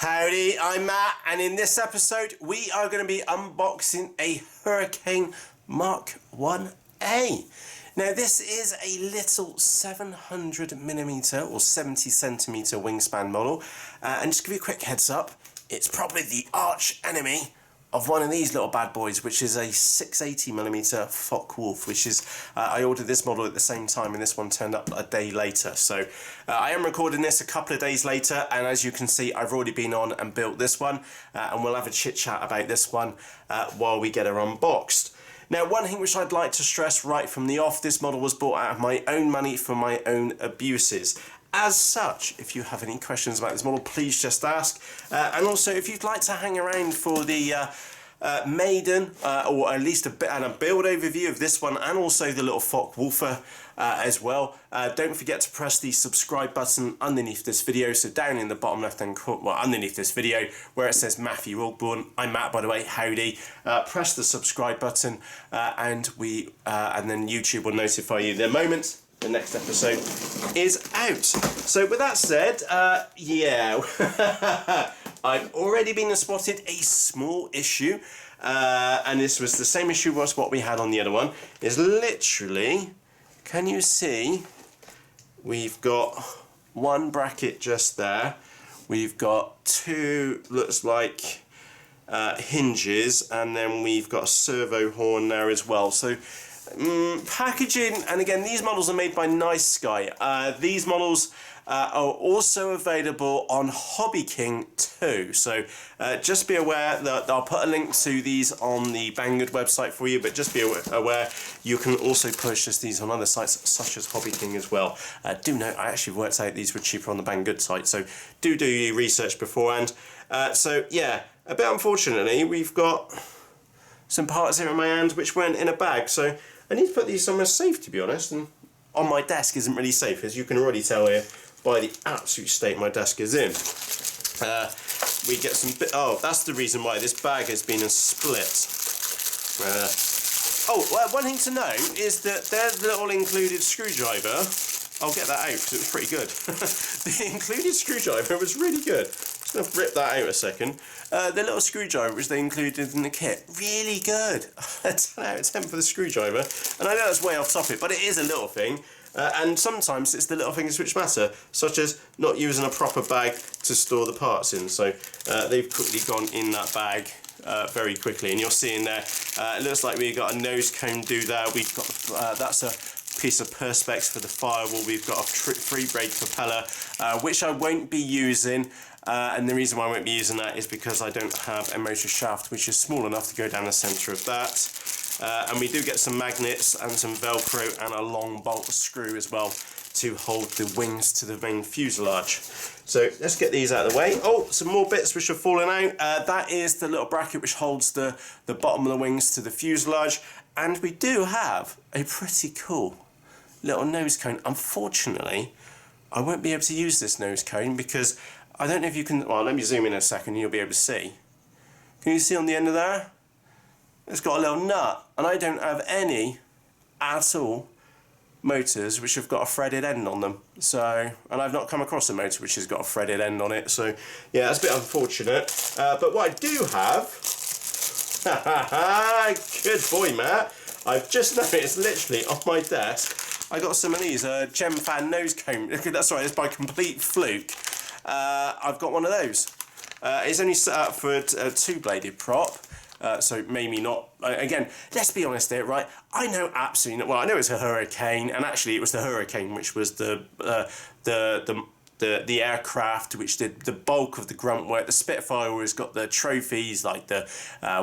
Howdy, I'm Matt, and in this episode we are going to be unboxing a Hurricane Mark 1A. Now this is a little 700mm or 70cm wingspan model, and just to give you a quick heads up, it's probably the arch enemy of one of these little bad boys, which is a 680mm Focke-Wulf, which is, I ordered this model at the same time and this one turned up a day later. So I am recording this a couple of days later, and as you can see, I've already been on and built this one, and we'll have a chit chat about this one while we get her unboxed. Now, one thing which I'd like to stress right from the off, this model was bought out of my own money for my own abuses. As such, if you have any questions about this model, please just ask. And also, if you'd like to hang around for the maiden, or at least a build overview of this one, and also the little Focke-Wulfer as well, don't forget to press the subscribe button underneath this video. So down in the bottom left hand corner, well, underneath this video, where it says Matthew Ogborn, I'm Matt, by the way, howdy. Press the subscribe button, and then YouTube will notify you the moment the next episode is out. So with that said, yeah, I've already been spotted a small issue, and this was the same issue as what we had on the other one. Is literally, can you see, we've got one bracket just there, we've got two, looks like, hinges, and then we've got a servo horn there as well. So packaging, and again, these models are made by Nice Sky. These models are also available on Hobby King too. So just be aware that I'll put a link to these on the Banggood website for you, but just be aware you can also purchase these on other sites such as Hobby King as well. Do note, I actually worked out these were cheaper on the Banggood site, so do your research beforehand. So yeah, a bit unfortunately, we've got some parts here in my hand which weren't in a bag, so I need to put these somewhere safe, to be honest, and on my desk isn't really safe, as you can already tell here by the absolute state my desk is in. We get some oh, that's the reason why this bag has been split. One thing to note is that their little included screwdriver, I'll get that out because it was pretty good. The included screwdriver was really good. Just going to rip that out a second. The little screwdriver which they included in the kit, really good. 10 out of 10 for the screwdriver. And I know that's way off topic, but it is a little thing. And sometimes it's the little things which matter, such as not using a proper bag to store the parts in. So they've quickly gone in that bag very quickly. And you're seeing there, it looks like we've got a nose cone do there. We've got, that's a piece of perspex for the firewall. We've got a free braid propeller, which I won't be using. And the reason why I won't be using that is because I don't have a motor shaft which is small enough to go down the centre of that. And we do get some magnets and some Velcro and a long bolt screw as well to hold the wings to the main fuselage. So let's get these out of the way. Oh, some more bits which are falling out. That is the little bracket which holds the bottom of the wings to the fuselage. And we do have a pretty cool little nose cone. Unfortunately, I won't be able to use this nose cone because I don't know if you can, well, let me zoom in a second and you'll be able to see. Can you see on the end of there? It's got a little nut, and I don't have any at all motors which have got a threaded end on them. So, and I've not come across a motor which has got a threaded end on it. So, yeah, that's a bit unfortunate. But what I do have, good boy, Matt. I've just noticed, literally on my desk, I got some of these Gem Fan nose cone. That's right, it's by complete fluke. I've got one of those. It's only set up for a two-bladed prop. So maybe not. Again, let's be honest here, right? I know absolutely not. Well, I know it's a Hurricane, and actually it was the Hurricane which was the aircraft which did the bulk of the grunt work. The Spitfire has got the trophies, like the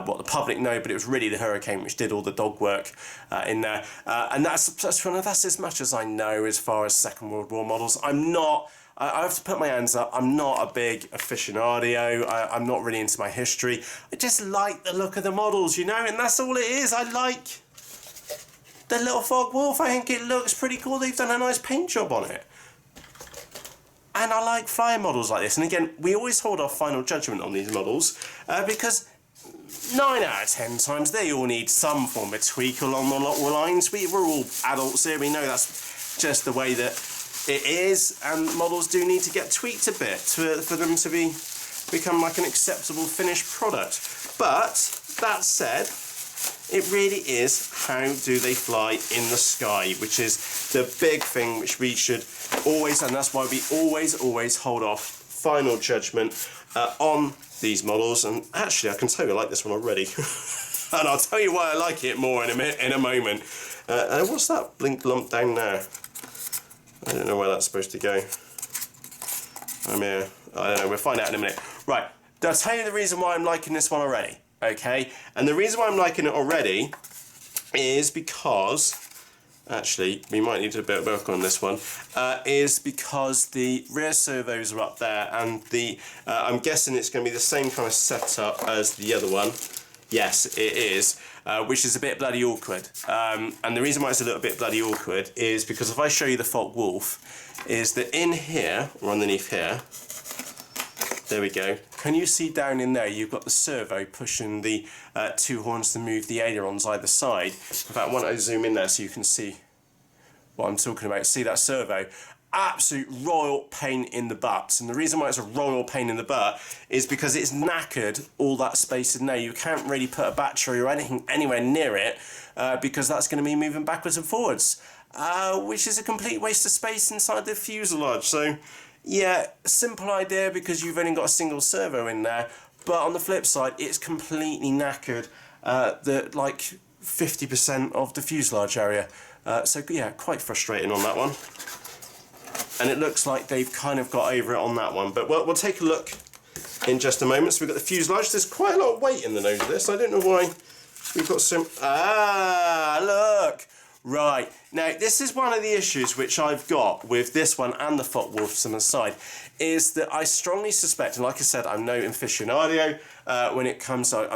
what the public know, but it was really the Hurricane which did all the dog work in there. And that's as much as I know as far as Second World War models. I have to put my hands up, I'm not a big aficionado, I'm not really into my history. I just like the look of the models, you know, and that's all it is. I like the little Focke-Wulf. I think it looks pretty cool. They've done a nice paint job on it. And I like flying models like this. And again, we always hold our final judgment on these models because 9 out of 10 times they all need some form of tweak along the lines. We're all adults here, we know that's just the way that it is, and models do need to get tweaked a bit for them to be become like an acceptable finished product. But that said, it really is how do they fly in the sky, which is the big thing which we should always, and that's why we always hold off final judgment on these models. And actually I can tell you I like this one already. And I'll tell you why I like it more in a moment. What's that blink lump down there? I don't know where that's supposed to go. I'm here. I don't know, we'll find out in a minute. Right, I'll tell you the reason why I'm liking this one already, okay? And the reason why I'm liking it already is because, actually, we might need a bit of work on this one, is because the rear servos are up there, and I'm guessing it's going to be the same kind of setup as the other one. Yes, it is, which is a bit bloody awkward. And the reason why it's a little bit bloody awkward is because if I show you the Focke-Wulf, is that in here, or underneath here, there we go. Can you see down in there, you've got the servo pushing the two horns to move the ailerons either side. In fact, why don't I zoom in there so you can see what I'm talking about. See that servo? Absolute royal pain in the butt. And the reason why it's a royal pain in the butt is because it's knackered all that space in there. You can't really put a battery or anything anywhere near it because that's going to be moving backwards and forwards, which is a complete waste of space inside the fuselage. So yeah, simple idea because you've only got a single servo in there, but on the flip side it's completely knackered like 50% of the fuselage area. So yeah, quite frustrating on that one. And it looks like they've kind of got over it on that one. But we'll take a look in just a moment. So we've got the fuselage. There's quite a lot of weight in the nose of this. I don't know why we've got some... Ah, look! Right. Now, this is one of the issues which I've got with this one and the Focke-Wulf on the side, is that I strongly suspect, and like I said, I'm no aficionado when it comes to...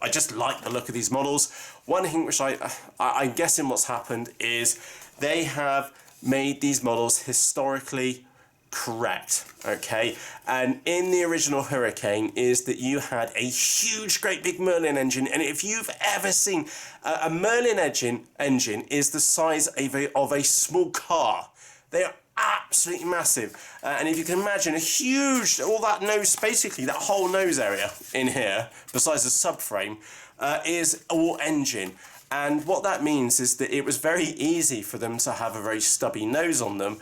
I just like the look of these models. One thing which I'm guessing what's happened is they have made these models historically correct, okay? And in the original Hurricane is that you had a huge, great big Merlin engine, and if you've ever seen a Merlin engine is the size of a small car. They are absolutely massive, and if you can imagine a huge, all that nose, basically that whole nose area in here, besides the subframe, is all engine. And what that means is that it was very easy for them to have a very stubby nose on them.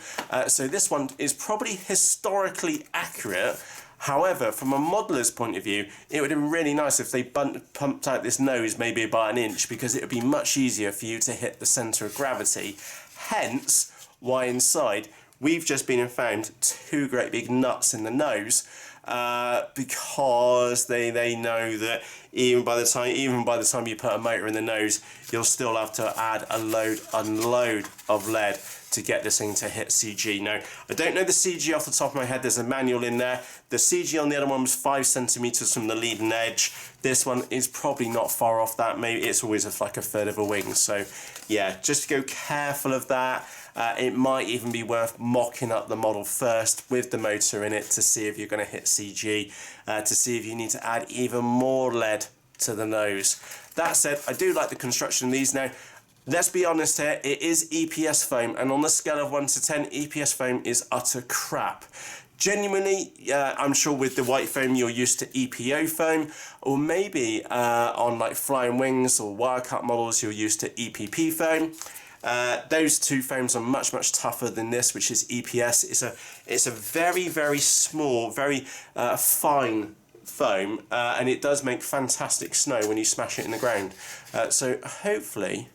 So this one is probably historically accurate. However, from a modeller's point of view, it would have been really nice if they pumped out this nose maybe by an inch, because it would be much easier for you to hit the centre of gravity. Hence, why inside we've just been and found two great big nuts in the nose, because they know that even by the time you put a motor in the nose, you'll still have to add a unload of lead to get this thing to hit CG. Now, I don't know the CG off the top of my head. There's a manual in there. The CG on the other one was 5 centimeters from the leading edge. This one is probably not far off that. Maybe it's always like a third of a wing. So yeah, just go careful of that. It might even be worth mocking up the model first with the motor in it to see if you're going to hit CG, to see if you need to add even more lead to the nose. That said, I do like the construction of these. Now, let's be honest here, it is EPS foam, and on the scale of 1 to 10, EPS foam is utter crap. Genuinely, I'm sure with the white foam you're used to EPO foam, or maybe on like Flying Wings or Wildcat models you're used to EPP foam. Those two foams are much tougher than this, which is EPS. It's a very small, very fine foam, and it does make fantastic snow when you smash it in the ground. So hopefully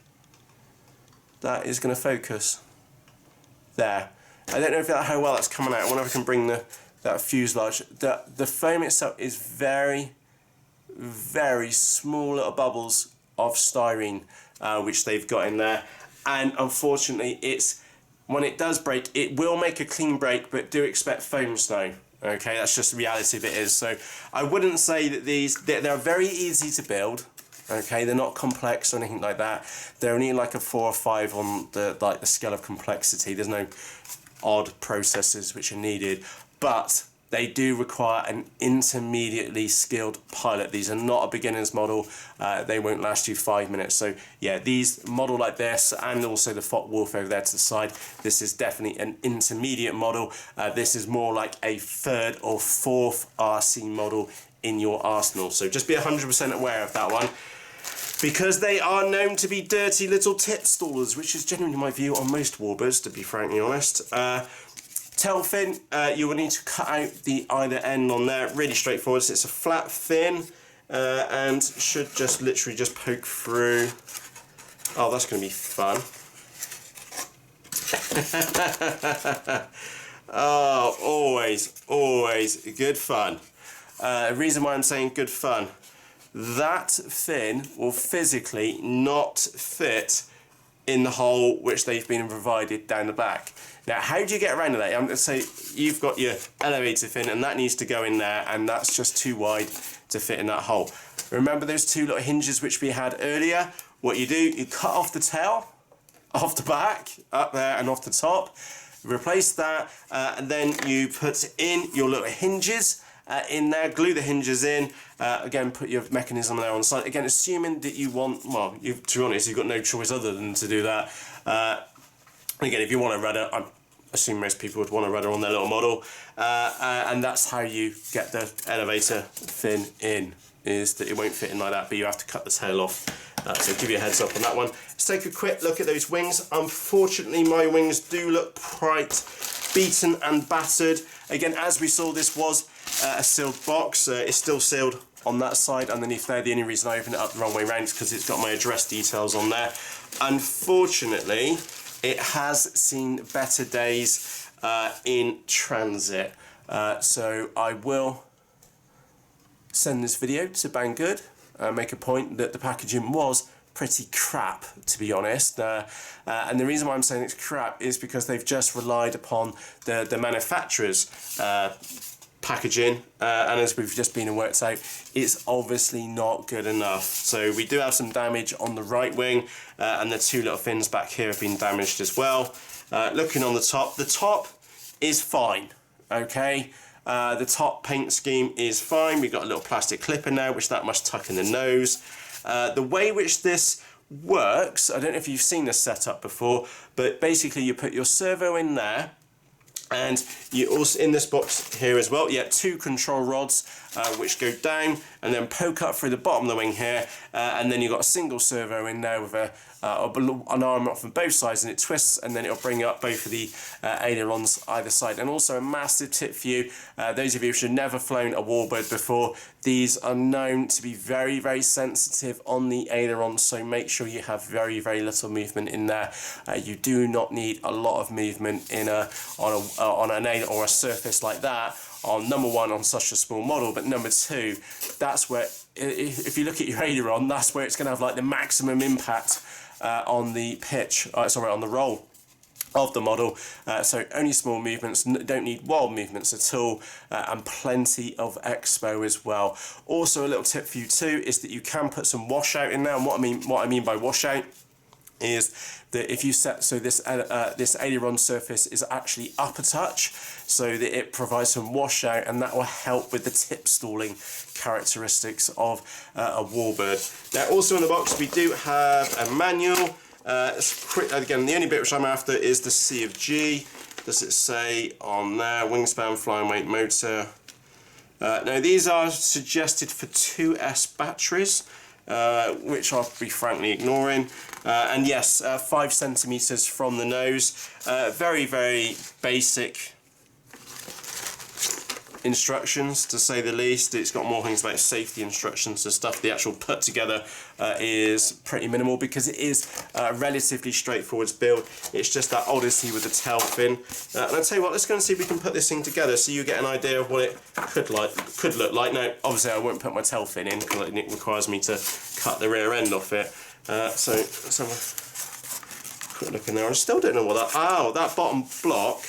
that is going to focus there. I don't know how well that's coming out. I wonder if I can bring that fuselage. The foam itself is very small little bubbles of styrene, which they've got in there. And unfortunately, when it does break, it will make a clean break, but do expect foam snow. Okay, that's just the reality of it is. So I wouldn't say that they're very easy to build. Okay, they're not complex or anything like that. They're only like a 4 or 5 on the scale of complexity. There's no odd processes which are needed, but they do require an intermediately skilled pilot. These are not a beginner's model. They won't last you 5 minutes. So yeah, these model like this, and also the Focke Wulf over there to the side, this is definitely an intermediate model. This is more like a 3rd or 4th RC model in your arsenal. So just be 100% aware of that one, because they are known to be dirty little tip stallers, which is generally my view on most Warbirds, to be frankly honest. Tail fin, you will need to cut out the either end on there. Really straightforward. So it's a flat fin, and should just literally just poke through. Oh, that's going to be fun. Oh, always good fun. The reason why I'm saying good fun, that fin will physically not fit in the hole which they've been provided down the back. Now, how do you get around to that? I'm going to say you've got your elevator fin, and that needs to go in there, and that's just too wide to fit in that hole. Remember those 2 little hinges which we had earlier? What you do, you cut off the tail, off the back, up there and off the top, replace that, and then you put in your little hinges in there, glue the hinges in, again put your mechanism there on the side, again assuming that you want, well, to be honest, you've got no choice other than to do that. Again, if you want a rudder, I assume most people would want a rudder on their little model, and that's how you get the elevator fin in, is that it won't fit in like that, but you have to cut the tail off. So give you a heads up on that one. Let's take a quick look at those wings. Unfortunately, my wings do look quite beaten and battered. Again, as we saw, this was a sealed box. It's still sealed on that side underneath there. The only reason I opened it up the wrong way around is because it's got my address details on there. Unfortunately, it has seen better days in transit. So I will send this video to Banggood, make a point that the packaging was pretty crap, to be honest, and the reason why I'm saying it's crap is because they've just relied upon the manufacturer's packaging, and as we've just been and worked out, it's obviously not good enough. So we do have some damage on the right wing, and the 2 little fins back here have been damaged as well. Looking on the top is fine, okay. The top paint scheme is fine. We've got a little plastic clip in there, which that must tuck in the nose. The way which this works, I don't know if you've seen this setup before, but basically you put your servo in there, and you also, in this box here as well, you have 2 control rods which go down and then poke up through the bottom of the wing here, and then you've got a single servo in there with an arm off on both sides, and it twists, and then it'll bring up both of the ailerons either side. And also a massive tip for you, those of you who have never flown a Warbird before, these are known to be very, very sensitive on the ailerons, so make sure you have very, very little movement in there. You do not need a lot of movement in on an aileron or a surface like that, on number 1 on such a small model, but number 2, that's where, if you look at your aileron, that's where it's going to have like the maximum impact on the pitch, on the roll of the model. So only small movements, don't need wild movements at all, and plenty of expo as well. Also, a little tip for you too is that you can put some washout in there, and what I mean by washout is that if you set, so this aileron surface is actually up a touch, so that it provides some washout, and that will help with the tip stalling characteristics of a Warbird. Now, also in the box we do have a manual. Again, the only bit which I'm after is the C of G. Does it say on there, wingspan, flying weight, motor? Now these are suggested for 2S batteries, which I'll be frankly ignoring. And yes, 5 centimeters from the nose. Very, very basic instructions, to say the least. It's got more things about safety instructions and stuff. The actual put together is pretty minimal, because it is a relatively straightforward build. It's just that odyssey with the tail fin. And I'll tell you what, let's go and see if we can put this thing together so you get an idea of what it could look like. Now, obviously I won't put my tail fin in because it requires me to cut the rear end off it. So let's have a quick look in there. I still don't know what that, that bottom block,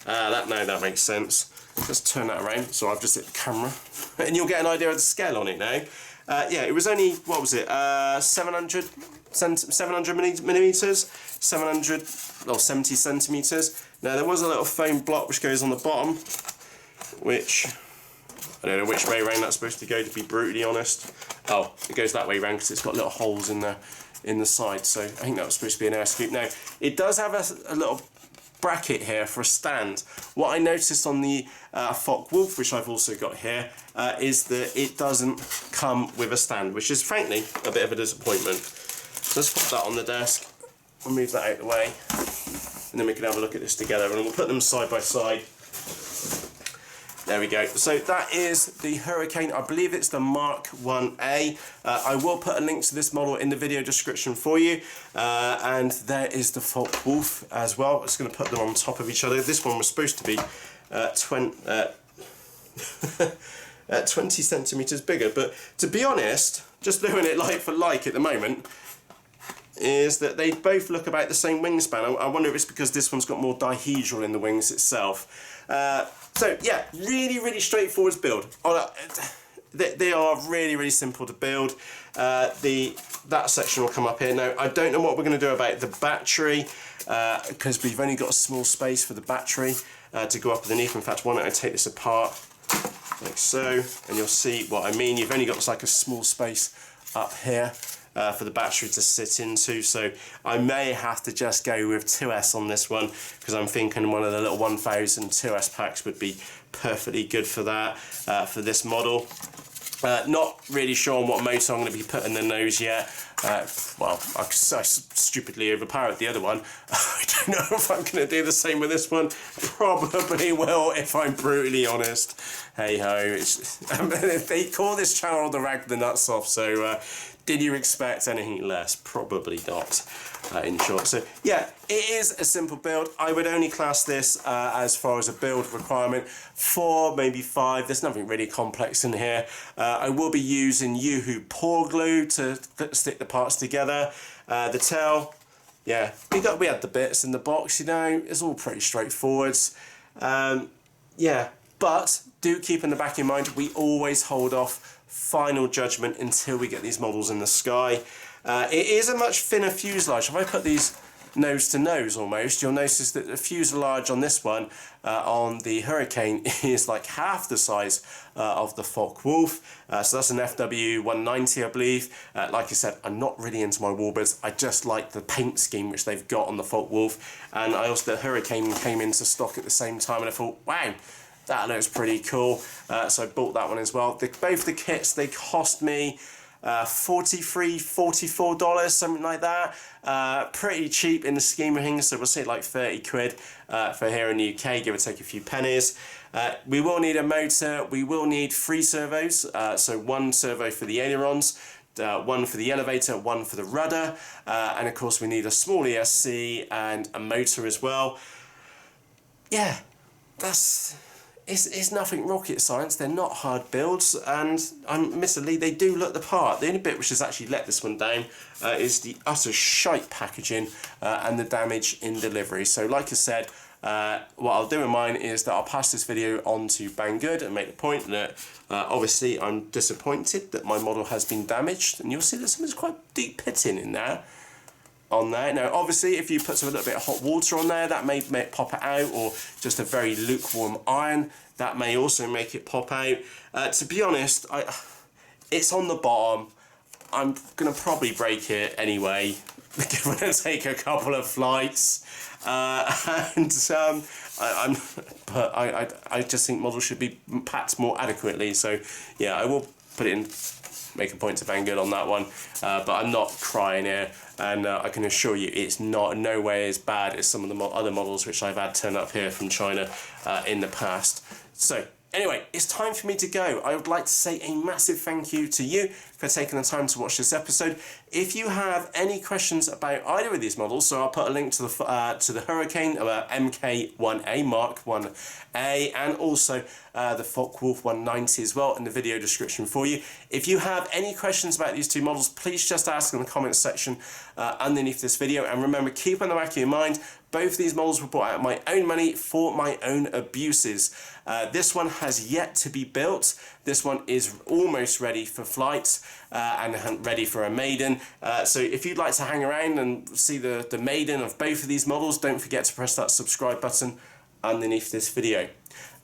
that makes sense. Just turn that around, so I've just hit the camera, and you'll get an idea of the scale on it now. Yeah, it was only, what was it, 700 millimeters, 70 centimeters. Now there was a little foam block which goes on the bottom, which I don't know which way around that's supposed to go, to be brutally honest. Oh, it goes that way around because it's got little holes in the side, so I think that was supposed to be an air scoop. Now, it does have a little bracket here for a stand. What I noticed on the Focke-Wulf, which I've also got here, is that it doesn't come with a stand, which is frankly a bit of a disappointment. So let's put that on the desk. We'll move that out of the way, and then we can have a look at this together, and we'll put them side by side. There we go. So that is the Hurricane. I believe it's the Mark 1A. I will put a link to this model in the video description for you. And there is the Focke-Wulf as well. I'm just going to put them on top of each other. This one was supposed to be 20 centimetres bigger. But to be honest, just doing it like for like at the moment, is that they both look about the same wingspan. I wonder if it's because this one's got more dihedral in the wings itself. So yeah, really straightforward build. They are really simple to build. That section will come up here. Now, I don't know what we're going to do about the battery, because we've only got a small space for the battery to go up underneath. In fact, why don't I take this apart like so, and you'll see what I mean. You've only got like a small space up here for the battery to sit into, so I may have to just go with 2S on this one, because I'm thinking one of the little 1000 2S packs would be perfectly good for that, for this model. Not really sure on what motor I'm going to be putting the nose yet. Well, I stupidly overpowered the other one. I don't know if I'm going to do the same with this one. Probably will, if I'm brutally honest. Hey ho, they call this channel the Rag the Nuts Off, so did you expect anything less? Probably not, in short. So yeah, it is a simple build. I would only class this as far as a build requirement 4, maybe 5. There's nothing really complex in here. I will be using Yoo-Hoo pour glue to stick the parts together. The tail, yeah, we had the bits in the box, you know, it's all pretty straightforward. Yeah, but do keep in the back of your mind, we always hold off final judgment until we get these models in the sky. It is a much thinner fuselage. If I put these nose to nose almost, you'll notice that the fuselage on this one, on the Hurricane, is like half the size of the Focke-Wulf. So that's an FW190, I believe. Like I said, I'm not really into my Warbirds. I just like the paint scheme which they've got on the Focke-Wulf. And I also, the Hurricane came into stock at the same time, and I thought, wow, that looks pretty cool. So I bought that one as well. Both the kits, they cost me $43, $44, something like that. Pretty cheap in the scheme of things, so we'll say like 30 quid for here in the UK, give or take a few pennies. We will need a motor, we will need 3 servos, so 1 servo for the ailerons, 1 for the elevator, 1 for the rudder, and of course we need a small ESC and a motor as well. Yeah, it's nothing rocket science. They're not hard builds, and admittedly they do look the part. The only bit which has actually let this one down is the utter shite packaging and the damage in delivery. So like I said, what I'll do in mine is that I'll pass this video on to Banggood and make the point that obviously I'm disappointed that my model has been damaged, and you'll see that there's quite deep pitting in there. On there. Now obviously if you put a little bit of hot water on there, that may pop it out, or just a very lukewarm iron, that may also make it pop out. To be honest, it's on the bottom. I'm gonna probably break it anyway. We're gonna take a couple of flights, and I just think models should be packed more adequately. So yeah, I will put it in. Make a point to Banggood on that one, but I'm not crying here, and I can assure you it's not no way as bad as some of the other models which I've had turn up here from China in the past. So anyway, it's time for me to go. I would like to say a massive thank you to you for taking the time to watch this episode. If you have any questions about either of these models, so I'll put a link to the Hurricane, MK.I Mark 1A, and also the Focke-Wulf 190 as well in the video description for you. If you have any questions about these two models, please just ask in the comments section underneath this video. And remember, keep in the back of your mind, both of these models were bought out of my own money for my own abuses. This one has yet to be built. This one is almost ready for flight and ready for a maiden. So if you'd like to hang around and see the maiden of both of these models, don't forget to press that subscribe button underneath this video.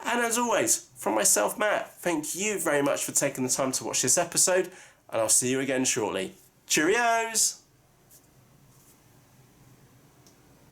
And as always, from myself, Matt, thank you very much for taking the time to watch this episode, and I'll see you again shortly. Cheerios!